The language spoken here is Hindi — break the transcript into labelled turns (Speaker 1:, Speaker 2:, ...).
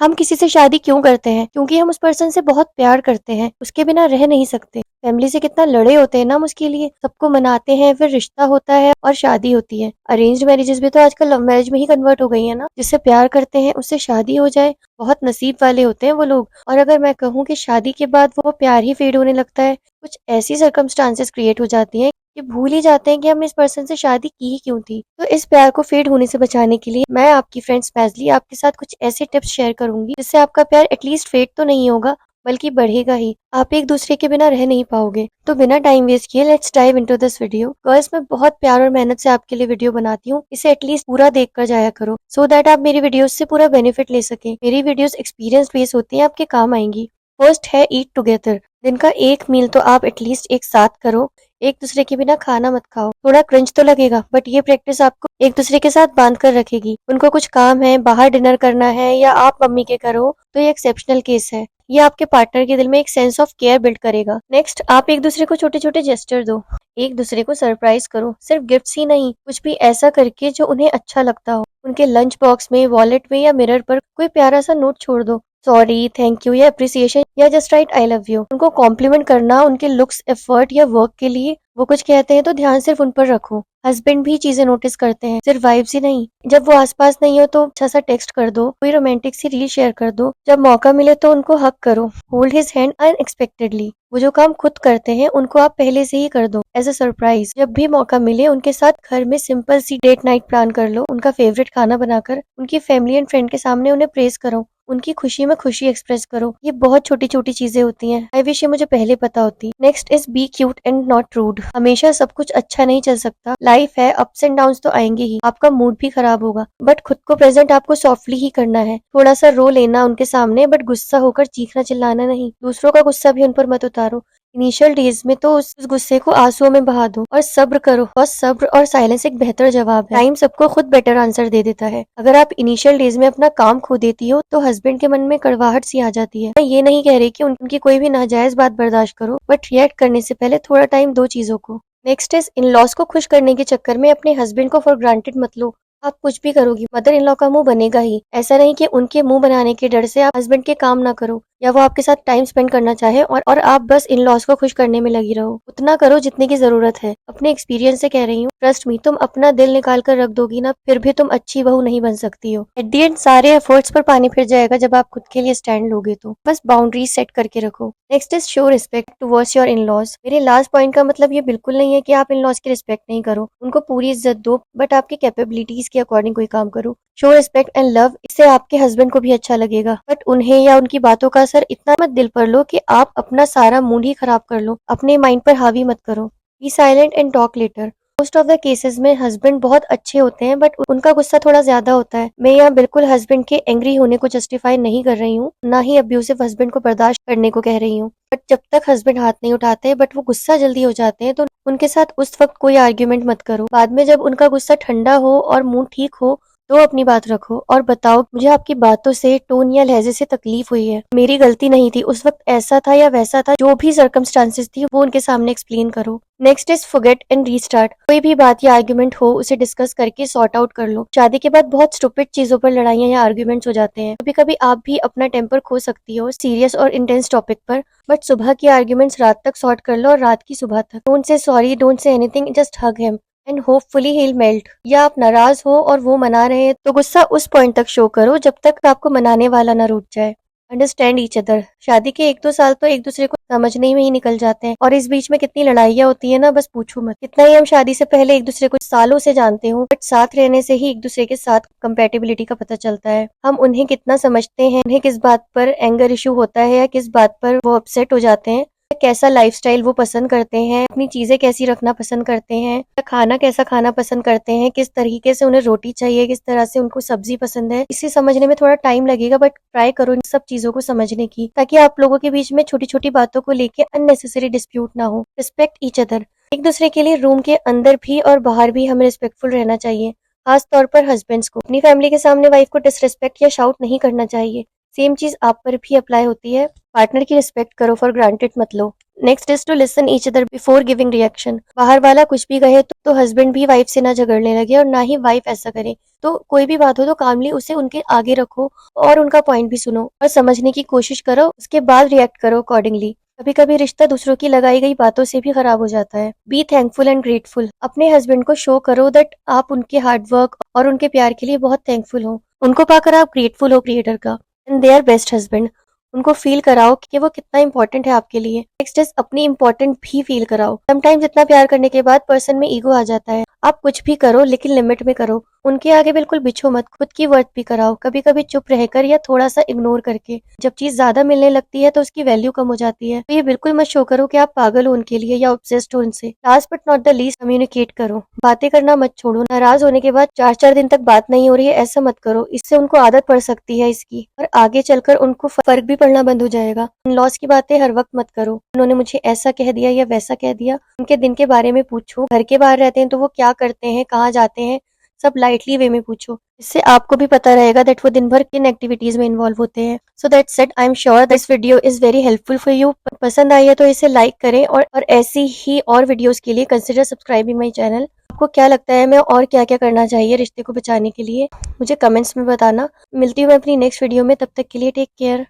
Speaker 1: हम किसी से शादी क्यों करते हैं? क्योंकि हम उस पर्सन से बहुत प्यार करते हैं, उसके बिना रह नहीं सकते। फैमिली से कितना लड़े होते हैं ना हम उसके लिए, सबको मनाते हैं, फिर रिश्ता होता है और शादी होती है। अरेंज्ड मैरिजेस भी तो आजकल लव मैरिज में ही कन्वर्ट हो गई है ना। जिससे प्यार करते हैं उससे शादी हो जाए, बहुत नसीब वाले होते हैं वो लोग। और अगर मैं कहूँ कि शादी के बाद वो प्यार ही फेड होने लगता है, कुछ ऐसी सर्कमस्टांसेस क्रिएट हो जाती हैं कि भूल ही जाते हैं कि हमने इस पर्सन से शादी की ही क्यों थी। तो इस प्यार को फेड होने से बचाने के लिए मैं आपकी फ्रेंड स्मैजली आपके साथ कुछ ऐसे टिप्स शेयर करूंगी जिससे आपका प्यार एटलीस्ट फेड तो नहीं होगा, बल्कि बढ़ेगा ही। आप एक दूसरे के बिना रह नहीं पाओगे। तो बिना टाइम वेस्ट किए let's dive into this video. Girls, मैं बहुत प्यार और मेहनत से आपके लिए वीडियो बनाती हूँ, इसे एटलीस्ट पूरा देख कर जाया करो सो दैट आप मेरी वीडियोस से पूरा बेनिफिट ले सके। मेरी वीडियोस एक्सपीरियंस बेस होती हैं, आपके काम आएंगी। फर्स्ट है ईट टुगेदर। दिन का एक मील तो आप एटलीस्ट एक साथ करो। एक दूसरे के बिना खाना मत खाओ। थोड़ा क्रंच तो लगेगा, बट ये प्रैक्टिस आपको एक दूसरे के साथ बांध कर रखेगी। उनको कुछ काम है, बाहर डिनर करना है या आप मम्मी के करो, तो ये एक्सेप्शनल केस है। ये आपके पार्टनर के दिल में एक सेंस ऑफ केयर बिल्ड करेगा। नेक्स्ट, आप एक दूसरे को छोटे छोटे जेस्चर दो। एक दूसरे को सरप्राइज करो, सिर्फ गिफ्ट्स ही नहीं, कुछ भी ऐसा करके जो उन्हें अच्छा लगता हो। उनके लंच बॉक्स में, वॉलेट में या मिरर पर कोई प्यारा सा नोट छोड़ दो। सॉरी, थैंक यू या अप्रिसिएशन या just right I love you. उनको कॉम्प्लीमेंट करना उनके लुक्स, एफर्ट या वर्क के लिए। वो कुछ कहते हैं तो ध्यान सिर्फ उन पर रखो। हस्बैंड भी चीजें नोटिस करते हैं, सिर्फ वाइब्स ही नहीं। जब वो आसपास नहीं हो तो अच्छा सा टेक्स्ट कर दो, कोई रोमांटिक सी रील शेयर कर दो। जब मौका मिले तो उनको हक करो, होल्ड हिज हैंड अनएक्सपेक्टेडली। वो जो काम खुद करते हैं उनको आप पहले से ही कर दो एज अ सरप्राइज। जब भी मौका मिले उनके साथ घर में सिंपल सी डेट नाइट प्लान कर लो। उनका फेवरेट खाना बनाकर उनकी फैमिली एंड फ्रेंड के सामने उन्हें प्रेज करो। उनकी खुशी में खुशी एक्सप्रेस करो। ये बहुत छोटी छोटी चीजें होती हैं। आई विश ये मुझे पहले पता होती। Next is be cute and not rude. हमेशा सब कुछ अच्छा नहीं चल सकता, लाइफ है, अप्स एंड डाउन्स तो आएंगे ही। आपका मूड भी खराब होगा, बट खुद को प्रेजेंट आपको सॉफ्टली ही करना है। थोड़ा सा रो लेना उनके सामने, बट गुस्सा होकर चीखना चिल्लाना नहीं। दूसरों का गुस्सा भी उन पर मत उतारो। इनिशियल डेज में तो उस गुस्से को आंसुओं में बहा दो और सब्र करो। बस सब्र और साइलेंस एक बेहतर जवाब है। टाइम सबको खुद बेटर आंसर दे देता है। अगर आप इनिशियल डेज में अपना काम खो देती हो तो हस्बैंड के मन में कड़वाहट सी आ जाती है। मैं ये नहीं कह रही कि उनकी कोई भी नाजायज बात बर्दाश्त करो, बट रिएक्ट करने से पहले थोड़ा टाइम दो चीजों को। नेक्स्ट इज इन लॉज को खुश करने के चक्कर में अपने हस्बैंड को फॉर ग्रांटेड मत लो। आप कुछ भी करोगी, मदर इन लॉ का मुंह बनेगा ही। ऐसा नहीं कि उनके मुंह बनाने के डर से आप हस्बैंड के काम ना करो या वो आपके साथ टाइम स्पेंड करना चाहे और आप बस इन लॉज को खुश करने में लगी रहो। उतना करो जितने की जरूरत है। अपने एक्सपीरियंस से कह रही हूँ, ट्रस्ट मी, तुम अपना दिल निकाल कर रख दोगी ना, फिर भी तुम अच्छी बहू नहीं बन सकती हो। एट दी एंड सारे एफर्ट्स पर पानी फिर जाएगा जब आप खुद के लिए स्टैंड लोगे तो। बस बाउंड्रीज सेट करके रखो। Next is show respect towards your in laws. मेरे लास्ट पॉइंट का मतलब ये बिल्कुल नहीं है कि आप इन लॉज की रिस्पेक्ट नहीं करो, उनको पूरी इज्जत दो, बट आपकी कैपेबिलिटीज के अकॉर्डिंग कोई काम करो। शो रिस्पेक्ट एंड लव, इससे आपके हस्बैंड को भी अच्छा लगेगा, बट उन्हें या उनकी बातों का असर इतना मत दिल पर लो कि आप अपना सारा मूड ही खराब कर लो। अपने माइंड पर हावी मत करो। Be silent and talk later. Most of the cases में हस्बैंड बहुत अच्छे होते हैं, बट उनका गुस्सा थोड़ा ज्यादा होता है। मैं यहाँ बिल्कुल हस्बैंड के एंग्री होने को जस्टिफाई नहीं कर रही हूँ, ना ही अब्यूसिव हस्बैंड को बर्दाश्त करने को कह रही हूँ। बट जब तक हस्बैंड हाथ नहीं उठाते बट वो गुस्सा जल्दी हो जाते हैं, तो उनके साथ उस वक्त कोई आर्ग्यूमेंट मत करो। बाद में जब उनका गुस्सा ठंडा हो और मूड ठीक हो तो अपनी बात रखो और बताओ, मुझे आपकी बातों से, टोन या लहजे से तकलीफ हुई है, मेरी गलती नहीं थी, उस वक्त ऐसा था या वैसा था, जो भी सर्कमस्टांसेस थी वो उनके सामने एक्सप्लेन करो। Next is forget and restart. कोई भी बात या आर्ग्यूमेंट हो उसे डिस्कस करके सॉर्ट आउट कर लो। शादी के बाद बहुत स्टूपिड चीजों पर लड़ाइयां या आर्ग्यूमेंट्स हो जाते हैं। कभी कभी आप भी अपना टेम्पर खो सकती हो सीरियस और इंटेंस टॉपिक पर, बट सुबह के आर्ग्यूमेंट्स रात तक सॉर्ट कर लो और रात की सुबह तक। Don't say sorry, don't say anything, just hug him and hopefully he will melt. या आप नाराज हो और वो मना रहे हैं तो गुस्सा उस पॉइंट तक शो करो जब तक आपको मनाने वाला ना रूठ जाए। Understand each other. शादी के 1-2 साल तो एक दूसरे को समझने में ही निकल जाते हैं और इस बीच में कितनी लड़ाइयाँ होती है ना, बस पूछो मत। कितना ही हम शादी से पहले एक दूसरे को सालों से जानते हो, बट साथ रहने से ही एक दूसरे के साथ कंपेटिबिलिटी का पता चलता है। हम उन्हें कितना समझते हैं, उन्हें किस बात पर एंगर इशू होता है या किस बात पर वो अपसेट हो जाते हैं, कैसा लाइफस्टाइल वो पसंद करते हैं, अपनी चीजें कैसी रखना पसंद करते हैं, खाना कैसा खाना पसंद करते हैं, किस तरीके से उन्हें रोटी चाहिए, किस तरह से उनको सब्जी पसंद है। इसे समझने में थोड़ा टाइम लगेगा, बट ट्राई करो इन सब चीजों को समझने की, ताकि आप लोगों के बीच में छोटी छोटी बातों को लेके अननेसेसरी डिस्प्यूट ना हो। Respect each other. एक दूसरे के लिए रूम के अंदर भी और बाहर भी हमें रिस्पेक्टफुल रहना चाहिए। खास तौर पर हस्बैंड्स को अपनी फैमिली के सामने वाइफ को डिसरिस्पेक्ट या शाउट नहीं करना चाहिए। सेम चीज आप पर भी अप्लाई होती है। पार्टनर की रिस्पेक्ट करो, फॉर ग्रांटेड मत लो। Next is to listen each other before giving reaction. बाहर वाला कुछ भी कहे तो हस्बैंड भी वाइफ से ना झगड़ने लगे और ना ही वाइफ ऐसा करे। तो कोई भी बात हो तो कामली उसे उनके आगे रखो और उनका पॉइंट भी सुनो और समझने की कोशिश करो, उसके बाद रिएक्ट करो अकॉर्डिंगली। कभी कभी रिश्ता दूसरों की लगाई गई बातों से भी खराब हो जाता है। Be thankful and grateful. अपने हस्बैंड को शो करो दैट आप उनके हार्डवर्क और उनके प्यार के लिए बहुत थैंकफुल हो। उनको पाकर आप ग्रेटफुल हो क्रिएटर का and they are best husband. उनको फील कराओ कि वो कितना इंपॉर्टेंट है आपके लिए। नेक्स्ट इज अपनी इंपॉर्टेंट भी फील कराओ। समटाइम्स इतना प्यार करने के बाद पर्सन में ईगो आ जाता है। आप कुछ भी करो लेकिन लिमिट में करो। उनके आगे बिल्कुल बिछो मत, खुद की वर्थ भी कराओ, कभी कभी चुप रहकर या थोड़ा सा इग्नोर करके। जब चीज ज्यादा मिलने लगती है तो उसकी वैल्यू कम हो जाती है। तो ये बिल्कुल मत शो करो कि आप पागल हो उनके लिए या ऑब्सेस्ड हो उनसे। Last but not the least, communicate करो। बातें करना मत छोड़ो। नाराज होने के बाद 4-4 दिन तक बात नहीं हो रही है ऐसा मत करो, इससे उनको आदत पड़ सकती है इसकी और आगे चलकर उनको फर्क भी पड़ना बंद हो जाएगा। लॉस की बातें हर वक्त मत करो। उन्होंने मुझे ऐसा कह दिया या वैसा कह दिया। उनके दिन के बारे में पूछो। घर के बाहर रहते हैं तो वो क्या करते हैं, कहाँ जाते हैं, सब लाइटली वे में पूछो। इससे आपको भी पता रहेगा दैट वो दिन भर किन एक्टिविटीज में इन्वॉल्व होते हैं। So that's it. I am sure this video is very helpful for you. पसंद आई है तो इसे लाइक करें और ऐसी ही और वीडियोस के लिए कंसिडर सब्सक्राइबिंग माई चैनल। आपको क्या लगता है मैं और क्या क्या करना चाहिए रिश्ते को बचाने के लिए, मुझे कमेंट्स में बताना। मिलती हूँ मैं अपनी नेक्स्ट वीडियो में, तब तक के लिए टेक केयर।